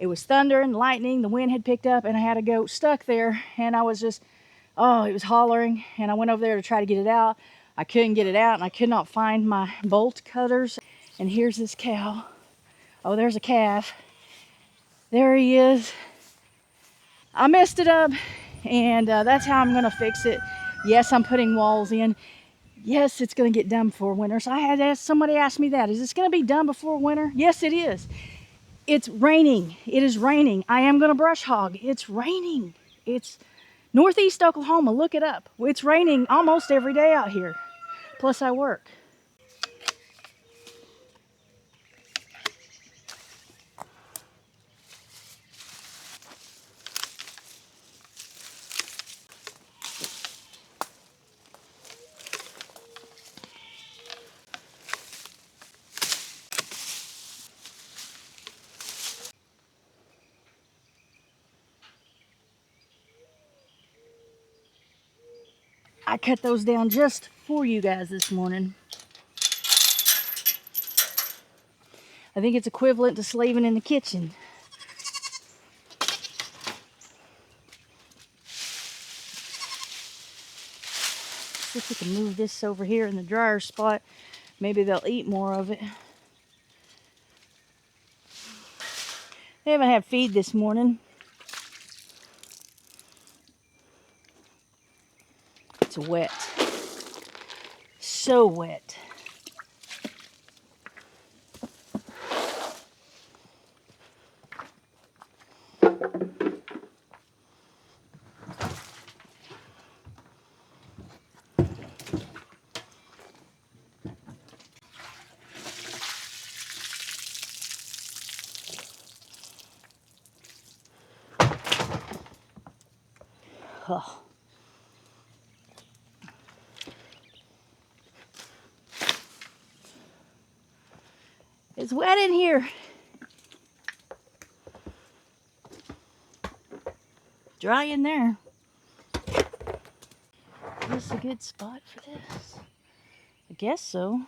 It was thunder and lightning. The wind had picked up and I had a goat stuck there, and I was just, oh, it was hollering, and I went over there to try to get it out. I couldn't get it out, and I could not find my bolt cutters. And here's this cow. Oh, there's a calf. There he is. I messed it up, and that's how I'm gonna fix it. Yes, I'm putting walls in. Yes, it's gonna get done before winter. So I had asked, somebody asked me that, is this gonna be done before winter? Yes, it is. It's raining. It is raining. I am gonna brush hog. It's raining. It's Northeast Oklahoma. Look it up. It's raining almost every day out here. Plus I work. I cut those down just for you guys this morning. I think it's equivalent to slaving in the kitchen. See if we can move this over here in the dryer spot. Maybe they'll eat more of it. They haven't had feed this morning. It's wet. So wet. Oh. It's wet in here. Dry in there. Is this a good spot for this? I guess so.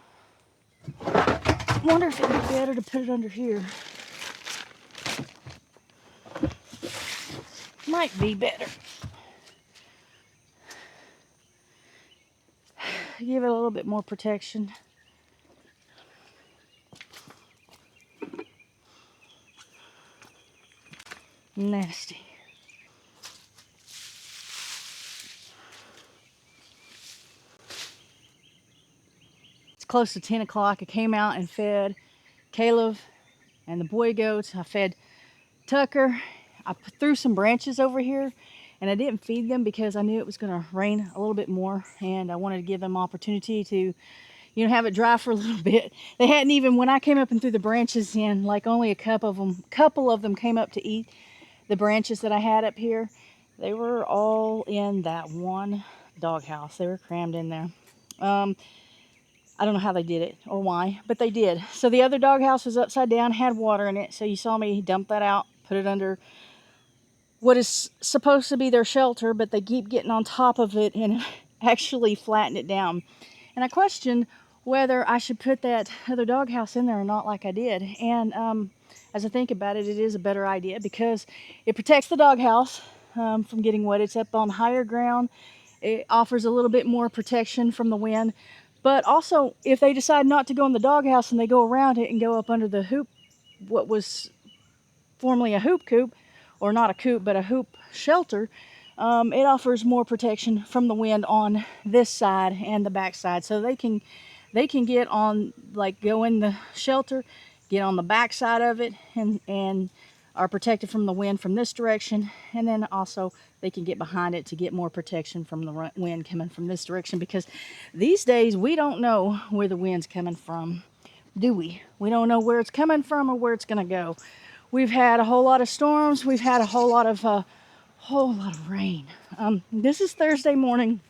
I wonder if it'd be better to put it under here. Might be better. Give it a little bit more protection. Nasty. It's close to 10 o'clock. I came out and fed Caleb and the boy goats. I fed Tucker. I threw some branches over here, and I didn't feed them because I knew it was going to rain a little bit more, and I wanted to give them opportunity to, you know, have it dry for a little bit. They hadn't even, when I came up and threw the branches in, like only a couple of them came up to eat the branches that I had up here. They were all in that one doghouse. They were crammed in there. I don't know how they did it or why, but they did. So the other doghouse was upside down, had water in it. So you saw me dump that out, put it under what is supposed to be their shelter, but they keep getting on top of it and actually flatten it down. And I questioned whether I should put that other doghouse in there or not, like I did. And as I think about it, it is a better idea because it protects the doghouse from getting wet. It's up on higher ground. It offers a little bit more protection from the wind. But also, if they decide not to go in the doghouse and they go around it and go up under the hoop, what was formerly a hoop coop, or not a coop, but a hoop shelter, it offers more protection from the wind on this side and the back side. So they can get on, like go in the shelter, get on the back side of it, and are protected from the wind from this direction. And then also they can get behind it to get more protection from the wind coming from this direction, because these days we don't know where the wind's coming from, do we? We don't know where it's coming from or where it's going to go. We've had a whole lot of storms. We've had a whole lot of rain. This is Thursday morning.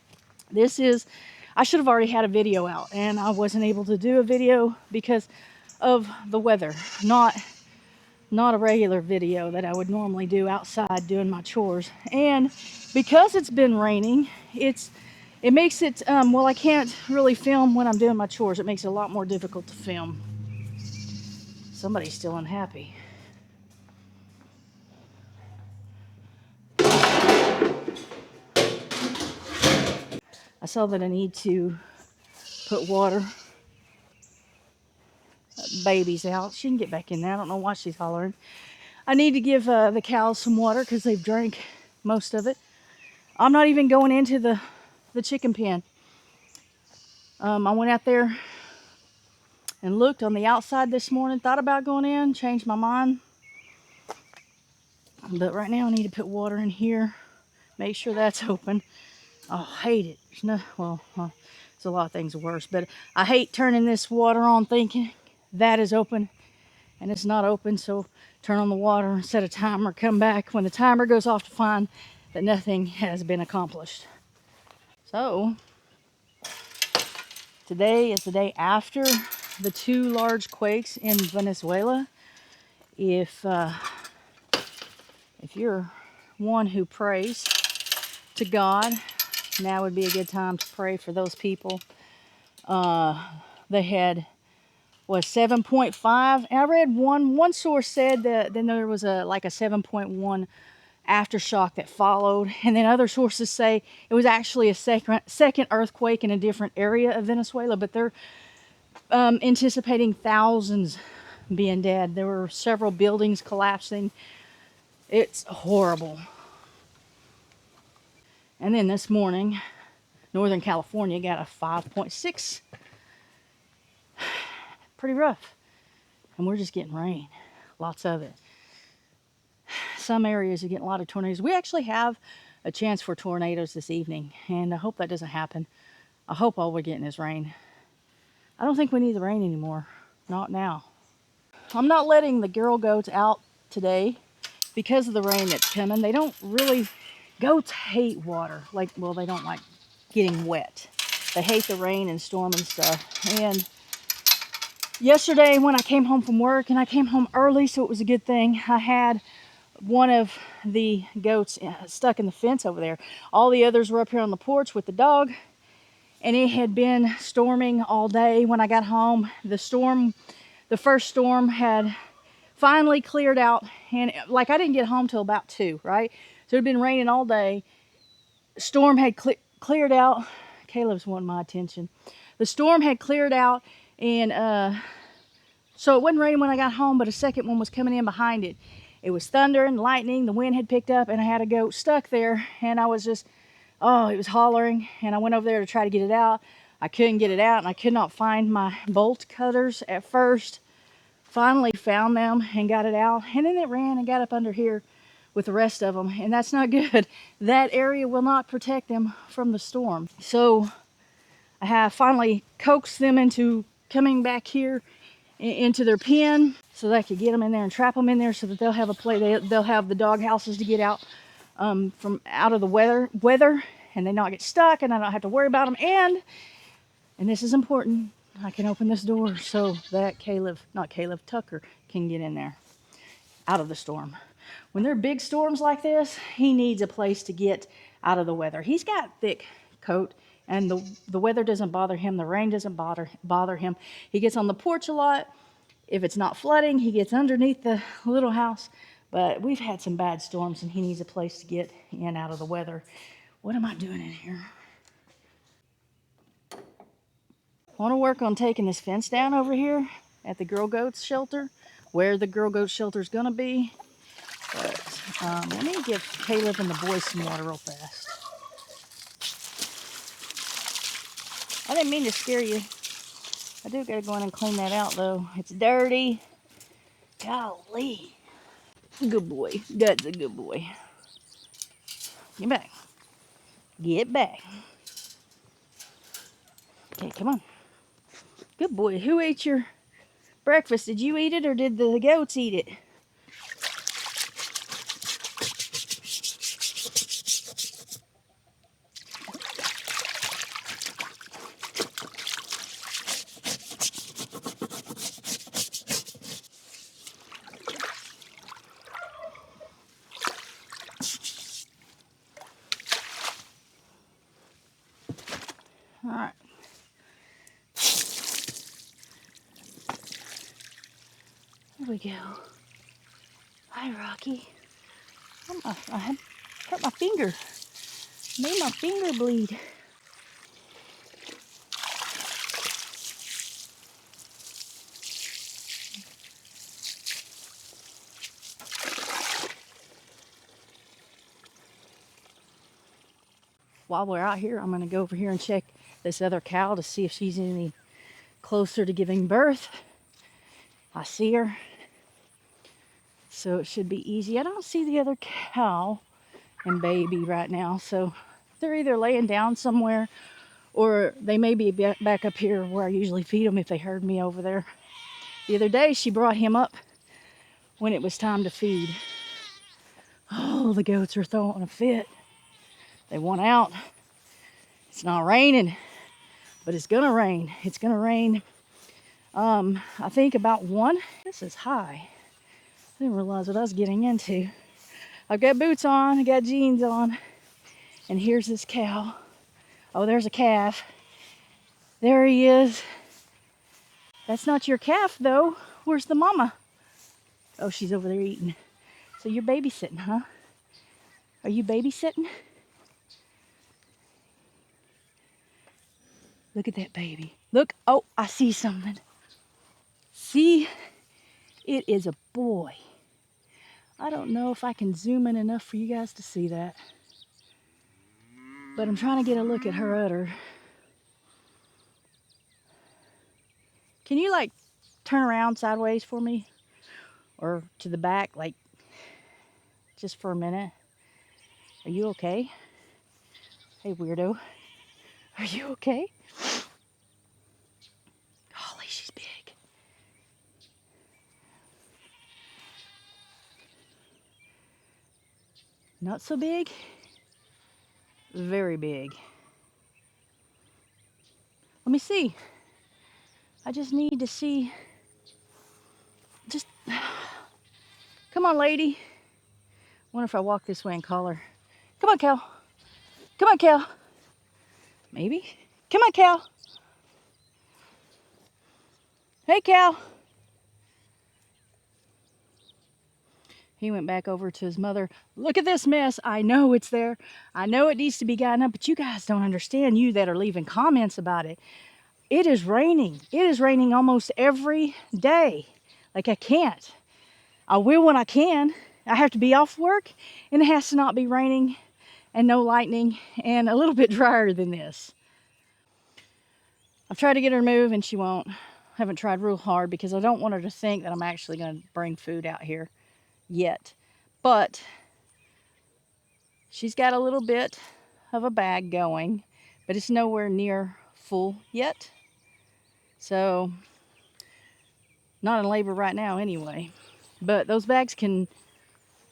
I should have already had a video out, and I wasn't able to do a video because of the weather. Not a regular video that I would normally do outside doing my chores. And because it's been raining, it makes it, well, I can't really film when I'm doing my chores. It makes it a lot more difficult to film. Somebody's still unhappy. saw that I need to put water. Baby's out. She can get back in there. I don't know why she's hollering. I need to give the cows some water because they've drank most of it. I'm not even going into the chicken pen. I went out there and looked on the outside this morning. Thought about going in, changed my mind. But right now I need to put water in here. Make sure that's open. Oh, I hate it. There's no, well, there's a lot of things worse. But I hate turning this water on thinking that is open and it's not open. So turn on the water, set a timer, come back when the timer goes off to find that nothing has been accomplished. So today is the day after the 2 large quakes in Venezuela. If you're one who prays to God, now would be a good time to pray for those people. They had was 7.5. And I read one source said that then there was a 7.1 aftershock that followed, and then other sources say it was actually a second earthquake in a different area of Venezuela, but they're anticipating thousands being dead. There were several buildings collapsing. It's horrible. And then this morning, Northern California got a 5.6. Pretty rough. And we're just getting rain. Lots of it. Some areas are getting a lot of tornadoes. We actually have a chance for tornadoes this evening, and I hope that doesn't happen. I hope all we're getting is rain. I don't think we need the rain anymore. Not now. I'm not letting the girl goats out today because of the rain that's coming. They don't really, goats hate water. Well, they don't like getting wet. They hate the rain and storm and stuff. And yesterday when I came home from work, and I came home early, so it was a good thing, I had one of the goats stuck in the fence over there. All the others were up here on the porch with the dog, and it had been storming all day. When I got home, the first storm had finally cleared out, and I didn't get home till about 2, right? So it had been raining all day. Storm had cleared out. Caleb's wanting my attention. The storm had cleared out, and so it wasn't raining when I got home, but a second one was coming in behind it. It was thunder and lightning. The wind had picked up, and I had a goat stuck there, and I was just, it was hollering, and I went over there to try to get it out. I couldn't get it out, and I could not find my bolt cutters at first. Finally found them and got it out, and then it ran and got up under here with the rest of them, and that's not good. That area will not protect them from the storm. So I have finally coaxed them into coming back here into their pen so that I could get them in there and trap them in there so that they'll have a play. They'll have the dog houses to get out from out of the weather, and they not get stuck, and I don't have to worry about them. And this is important, I can open this door so that Tucker can get in there out of the storm. When there are big storms like this, he needs a place to get out of the weather. He's got thick coat, and the weather doesn't bother him. The rain doesn't bother him. He gets on the porch a lot. If it's not flooding, he gets underneath the little house. But we've had some bad storms, and he needs a place to get in out of the weather. What am I doing in here? I want to work on taking this fence down over here at the Girl Goats shelter, where the Girl Goat shelter is going to be. But let me give Caleb and the boys some water real fast. I didn't mean to scare you. I do got to go in and clean that out, though. It's dirty. Golly. Good boy. That's a good boy. Get back. Get back. Okay, come on. Good boy. Who ate your breakfast? Did you eat it, or did the goats eat it? All right. There we go. Hi, Rocky. I had hurt my finger. Made my finger bleed. while we're out here, I'm going to go over here and check this other cow to see if she's any closer to giving birth. I see her, so it should be easy. I don't see the other cow and baby right now, so they're either laying down somewhere or they may be back up here where I usually feed them if they heard me over there. The other day she brought him up when it was time to feed. Oh, the goats are throwing a fit. They want out. It's not raining, but it's gonna rain. It's gonna rain, I think about 1. This is high. I didn't realize what I was getting into. I've got boots on, I got jeans on, and here's this cow. Oh, there's a calf. There he is. That's not your calf, though. Where's the mama? Oh, she's over there eating. So you're babysitting, huh? Are you babysitting? Look at that baby. Look. Oh, I see something. See? It is a boy. I don't know if I can zoom in enough for you guys to see that. But I'm trying to get a look at her udder. Can you like turn around sideways for me? Or to the back, like just for a minute? Are you okay? Hey, weirdo. Are you okay? Golly, she's big. Not so big. Very big. Let me see. I just need to see. Just come on, lady. Wonder if I walk this way and call her. Come on, Cal. Come on, Cal. Maybe. Come on, Cal. Hey, Cal. He went back over to his mother. Look at this mess. I know it's there. I know it needs to be gotten up, but you guys don't understand, you that are leaving comments about it. It is raining. It is raining almost every day. Like, I can't. I will when I can. I have to be off work, and it has to not be raining and no lightning and a little bit drier than this. I've tried to get her to move, and she won't. I haven't tried real hard because I don't want her to think that I'm actually going to bring food out here yet. But she's got a little bit of a bag going, but it's nowhere near full yet. So, not in labor right now anyway. But those bags can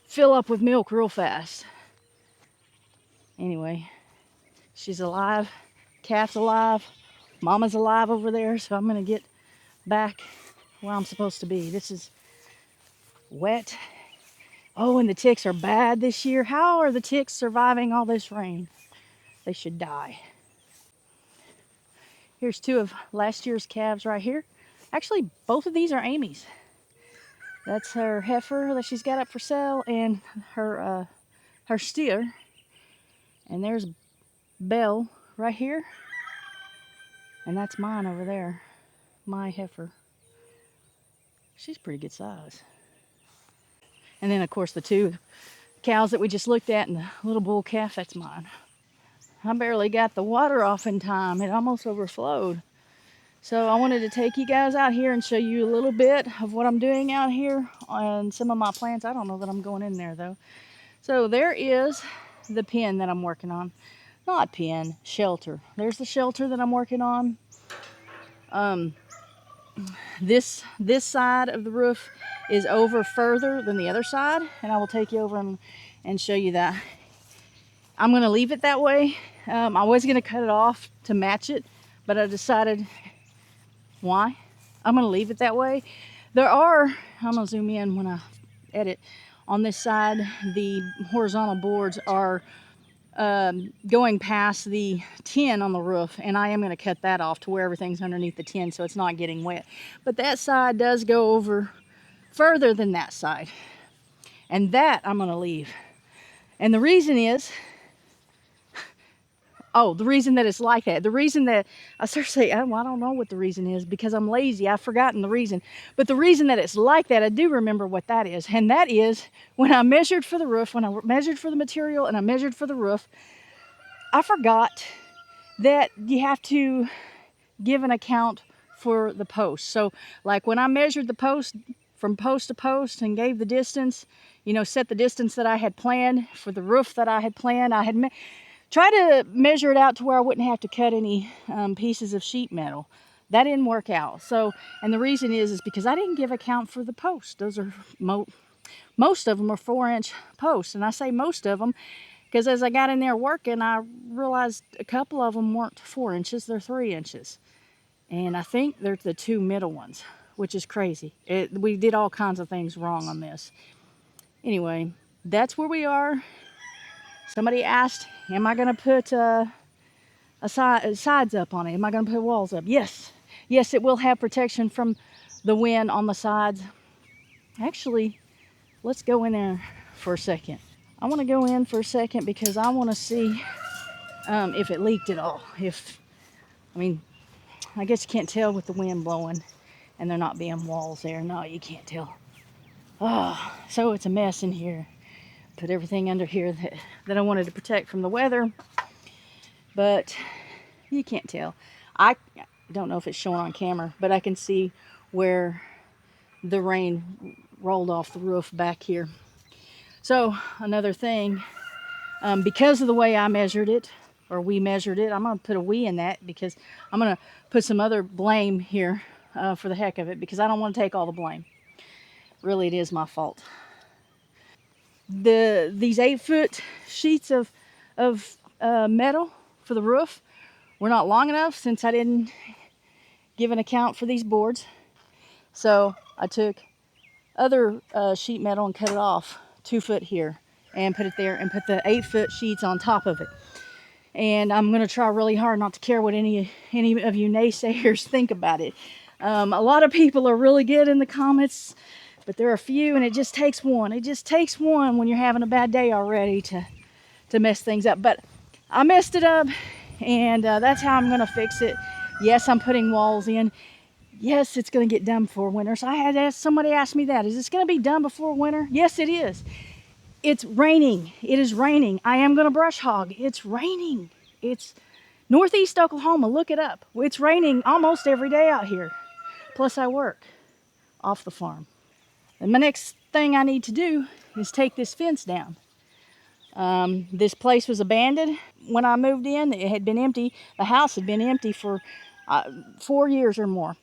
fill up with milk real fast. Anyway, she's alive, calf's alive, mama's alive over there, so I'm gonna get back where I'm supposed to be. This is wet. Oh, and the ticks are bad this year. How are the ticks surviving all this rain? They should die. Here's 2 of last year's calves right here. Actually, both of these are Amy's. That's her heifer that she's got up for sale, and her steer. And there's Belle right here. And that's mine over there. My heifer. She's pretty good size. And then, of course, the 2 cows that we just looked at and the little bull calf, that's mine. I barely got the water off in time. It almost overflowed. So I wanted to take you guys out here and show you a little bit of what I'm doing out here on some of my plants. I don't know that I'm going in there, though. So there is the pen that I'm working on. Not pen, shelter. There's the shelter that I'm working on. This side of the roof is over further than the other side, and I will take you over and show you that. I'm going to leave it that way. I was going to cut it off to match it, but I decided, why? I'm going to leave it that way. I'm going to zoom in when I edit. On this side, the horizontal boards are going past the tin on the roof, and I am going to cut that off to where everything's underneath the tin so it's not getting wet. But that side does go over further than that side, and that I'm going to leave. And the reason is, the reason that it's like that, the reason that I start saying, I don't know what the reason is because I'm lazy. I've forgotten the reason. But the reason that it's like that, I do remember what that is. And that is when I measured for the roof, when I measured for the material and I measured for the roof, I forgot that you have to give an account for the post. So like when I measured the post from post to post and gave the distance, you know, set the distance that I had planned for the roof that I had planned, I had tried to measure it out to where I wouldn't have to cut any pieces of sheet metal. That didn't work out. So, and the reason is because I didn't give account for the posts. Those are most of them are 4-inch posts, and I say most of them because as I got in there working, I realized a couple of them weren't 4 inches; they're 3 inches, and I think they're the two middle ones, which is crazy. We did all kinds of things wrong on this. Anyway, that's where we are. Somebody asked, "Am I going to put sides up on it? Am I going to put walls up?" Yes, yes, it will have protection from the wind on the sides. Actually, let's go in there for a second. I want to go in for a second because I want to see if it leaked at all. I mean, I guess you can't tell with the wind blowing and there not being walls there. No, you can't tell. Oh, so it's a mess in here. Put everything under here that I wanted to protect from the weather, but you can't tell. I don't know if it's showing on camera, but I can see where the rain rolled off the roof back here. So another thing, because of the way I measured it, or we measured it, I'm going to put a we in that because I'm going to put some other blame here for the heck of it, because I don't want to take all the blame. Really, it is my fault. These 8-foot sheets of metal for the roof were not long enough since I didn't give an account for these boards. So I took other sheet metal and cut it off 2 foot here and put it there and put the 8-foot sheets on top of it. And I'm going to try really hard not to care what any of you naysayers think about it. A lot of people are really good in the comments, but there are a few, and it just takes one. It just takes one when you're having a bad day already to mess things up. But I messed it up, and that's how I'm going to fix it. Yes, I'm putting walls in. Yes, it's going to get done before winter. So I had somebody ask me that. Is this going to be done before winter? Yes, it is. It's raining. It is raining. I am going to brush hog. It's raining. It's northeast Oklahoma. Look it up. It's raining almost every day out here. Plus I work off the farm. And my next thing I need to do is take this fence down. This place was abandoned when I moved in. It had been empty. The house had been empty for 4 years or more.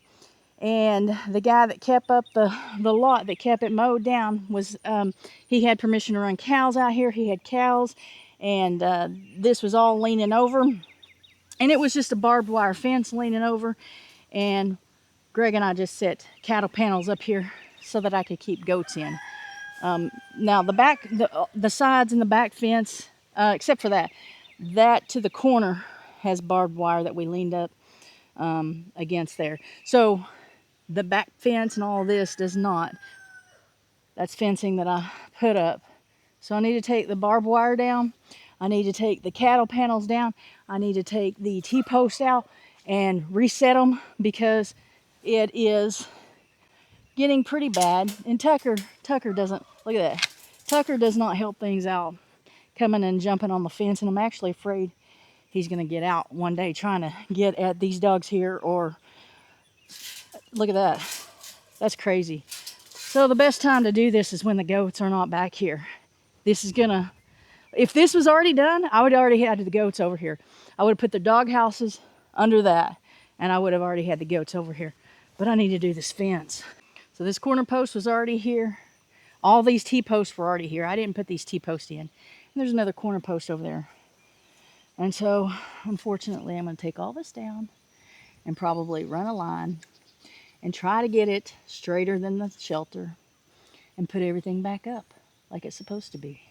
And the guy that kept up the lot, that kept it mowed down, was he had permission to run cows out here. He had cows, and this was all leaning over, and it was just a barbed wire fence leaning over. And Greg and I just set cattle panels up here so that I could keep goats in. Now the sides and the back fence, except for that to the corner has barbed wire that we leaned up against there. So the back fence and all this does not. That's fencing that I put up. So I need to take the barbed wire down. I need to take the cattle panels down. I need to take the T-post out and reset them because it is getting pretty bad. And Tucker doesn't, look at that. Tucker does not help things out, coming and jumping on the fence. And I'm actually afraid he's going to get out one day trying to get at these dogs here. Or look at that. That's crazy. So the best time to do this is when the goats are not back here. This is gonna, if this was already done, I would already had the goats over here. I would have put the dog houses under that, and I would have already had the goats over here. But I need to do this fence. So this corner post was already here. All these T-posts were already here. I didn't put these T-posts in. And there's another corner post over there. And so, unfortunately, I'm gonna take all this down and probably run a line and try to get it straighter than the shelter and put everything back up like it's supposed to be.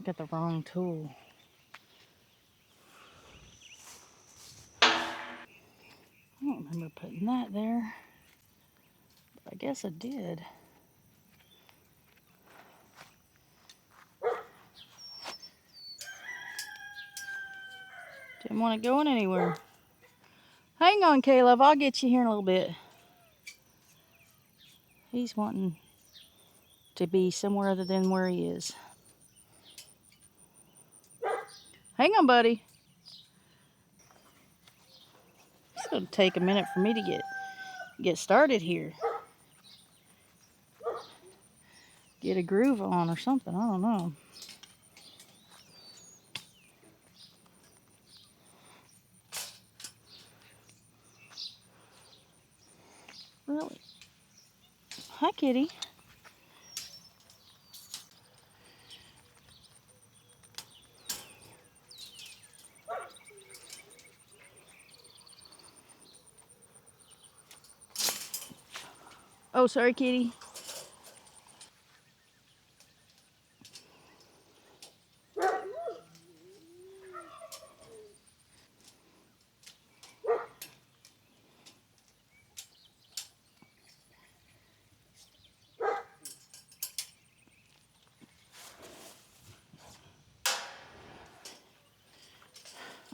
got the wrong tool. I don't remember putting that there, but I guess I did. Didn't want it going anywhere. Hang on, Caleb. I'll get you here in a little bit. He's wanting to be somewhere other than where he is. Hang on, buddy. It's going to take a minute for me to get started here. Get a groove on or something. I don't know. Really? Hi, kitty. Oh, sorry, kitty.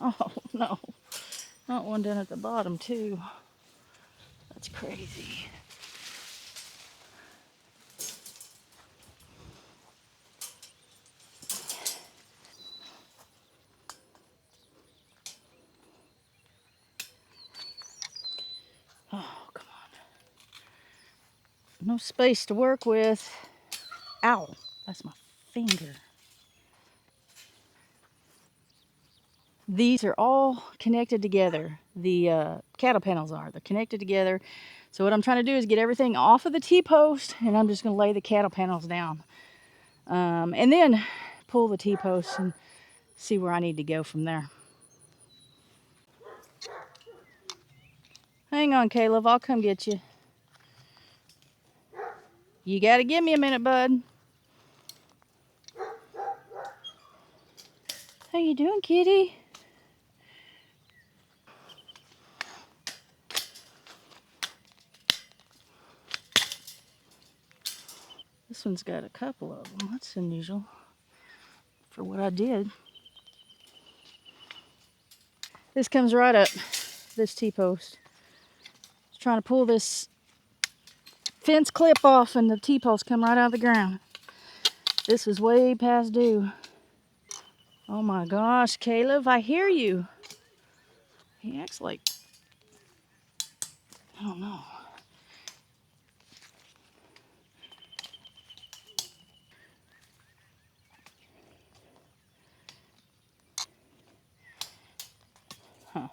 Oh, no. Not one down at the bottom, too. That's crazy. Oh, come on. No space to work with. Ow. That's my finger. These are all connected together. The cattle panels are. They're connected together. So what I'm trying to do is get everything off of the T-post, and I'm just going to lay the cattle panels down. And then pull the T-post and see where I need to go from there. Hang on, Caleb. I'll come get you. You got to give me a minute, bud. How you doing, kitty? This one's got a couple of them. That's unusual for what I did. This comes right up, this T-post. Trying to pull this fence clip off and the T-post come right out of the ground. This is way past due. Oh my gosh, Caleb, I hear you. He acts like, I don't know. Huh.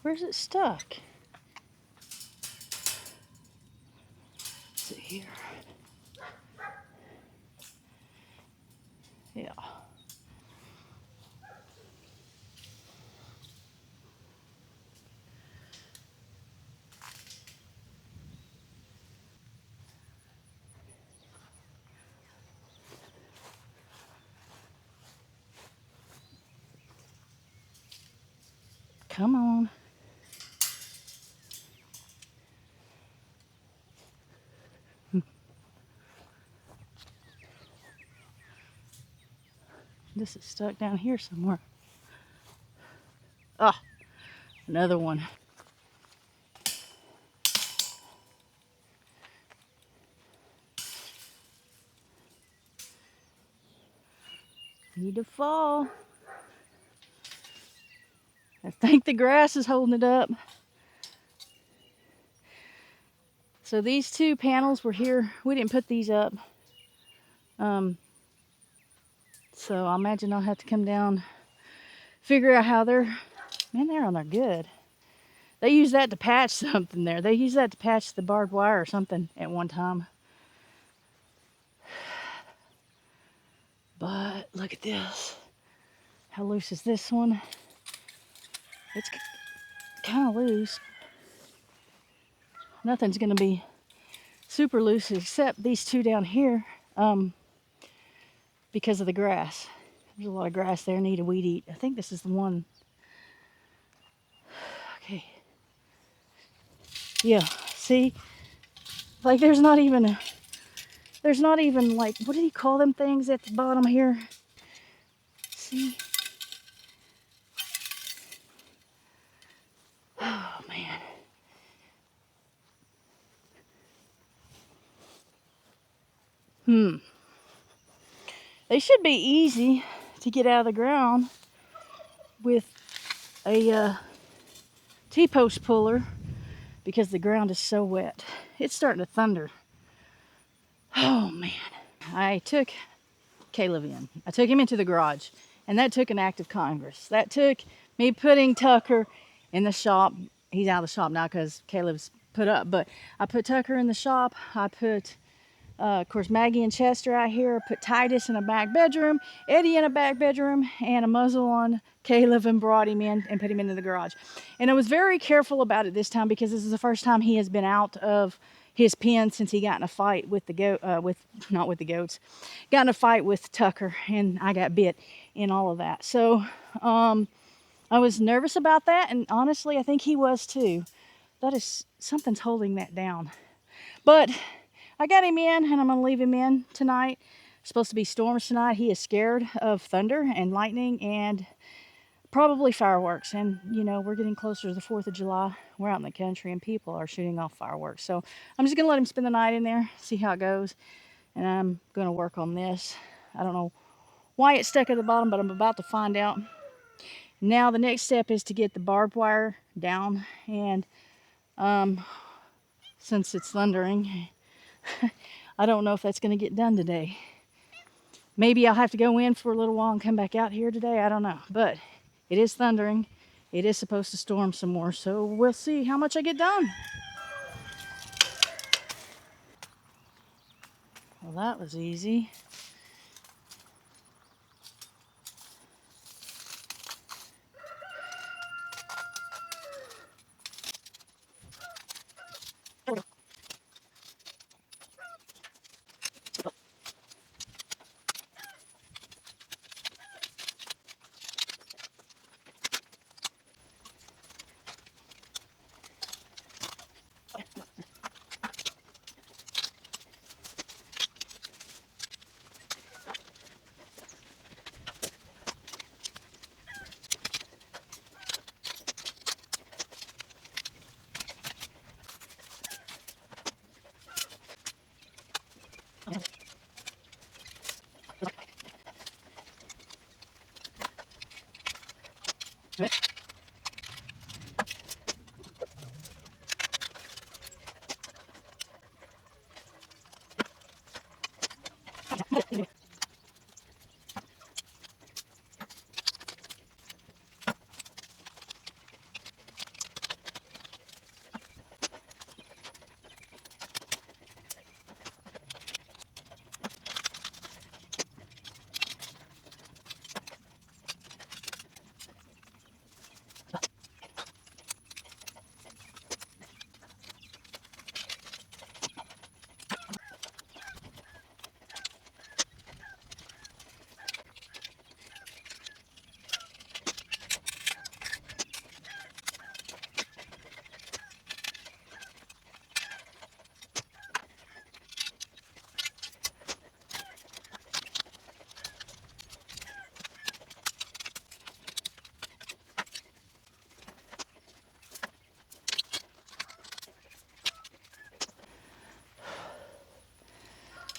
Where's it stuck? Is it here? Yeah. Come on. This is stuck down here somewhere. Ah, another one. Need to fall. I think the grass is holding it up. So these two panels were here. We didn't put these up. So I imagine I'll have to come down figure out how they're, man, they're on there good. They use that to patch something there. They use that to patch the barbed wire or something at one time. But look at this. How loose is this one? It's kind of loose. Nothing's gonna be super loose except these two down here, because of the grass. There's a lot of grass there, need a weed eat. I think this is the one. Okay. Yeah, see? Like there's not even like, what do you call them things at the bottom here? See? Oh man. They should be easy to get out of the ground with a T-post puller because the ground is so wet. It's starting to thunder. Oh man. I took Caleb in. I took him into the garage, and that took an act of Congress. That took me putting Tucker in the shop. He's out of the shop now because Caleb's put up, but I put Tucker in the shop. I put of course, Maggie and Chester out here. Put Titus in a back bedroom, Eddie in a back bedroom, and a muzzle on Caleb, and brought him in and put him into the garage. And I was very careful about it this time because this is the first time he has been out of his pen since he got in a fight with the goat, not with the goats, got in a fight with Tucker, and I got bit in all of that. So I was nervous about that, and honestly, I think he was too. That is, something's holding that down. But I got him in, and I'm going to leave him in tonight. It's supposed to be storms tonight. He is scared of thunder and lightning and probably fireworks. And, you know, we're getting closer to the 4th of July. We're out in the country, and people are shooting off fireworks. So I'm just going to let him spend the night in there, see how it goes. And I'm going to work on this. I don't know why it's stuck at the bottom, but I'm about to find out. Now the next step is to get the barbed wire down. And since it's thundering, I don't know if that's going to get done today. Maybe I'll have to go in for a little while and come back out here today. I don't know. But it is thundering. It is supposed to storm some more. So we'll see how much I get done. Well, that was easy.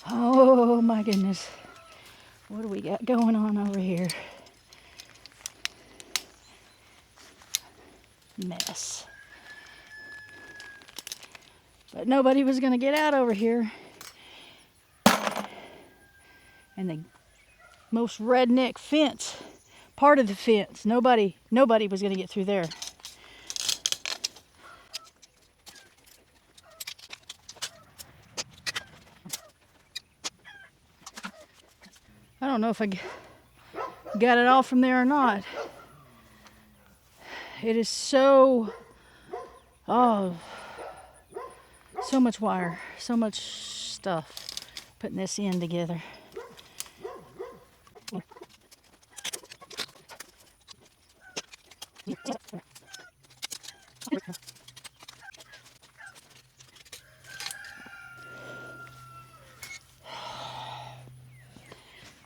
Oh my goodness. What do we got going on over here? Mess. But nobody was going to get out over here. And the most redneck fence part of the fence. Nobody was going to get through there. I don't know if I got it all from there or not. It is so, oh, so much wire, so much stuff putting this in together.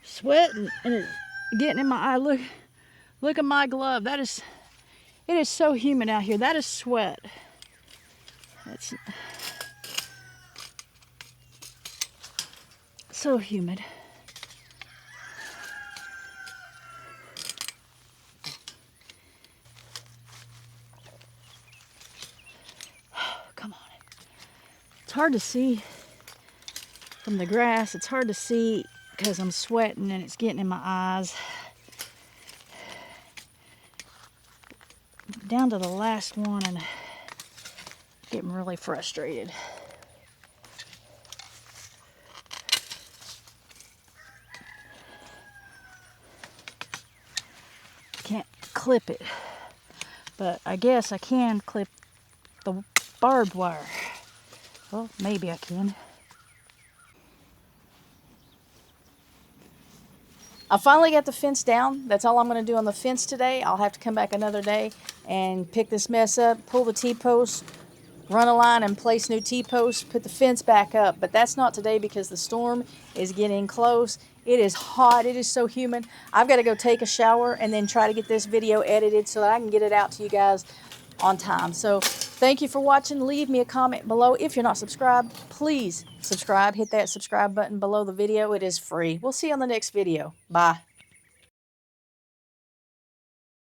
Sweating and it's getting in my eye. Look at my glove. It is so humid out here. That is sweat. That's so humid. Come on. It's hard to see from the grass. It's hard to see because I'm sweating and it's getting in my eyes. Down to the last one and getting really frustrated. Can't clip it, but I guess I can clip the barbed wire. Well, maybe I can. I finally got the fence down. That's all I'm going to do on the fence today. I'll have to come back another day and pick this mess up, pull the T-posts, run a line and place new T-posts, put the fence back up. But that's not today because the storm is getting close. It is hot. It is so humid. I've got to go take a shower and then try to get this video edited so that I can get it out to you guys on time. So thank you for watching. Leave me a comment below. If you're not subscribed, please subscribe. Hit that subscribe button below the video. It is free. We'll see you on the next video. Bye.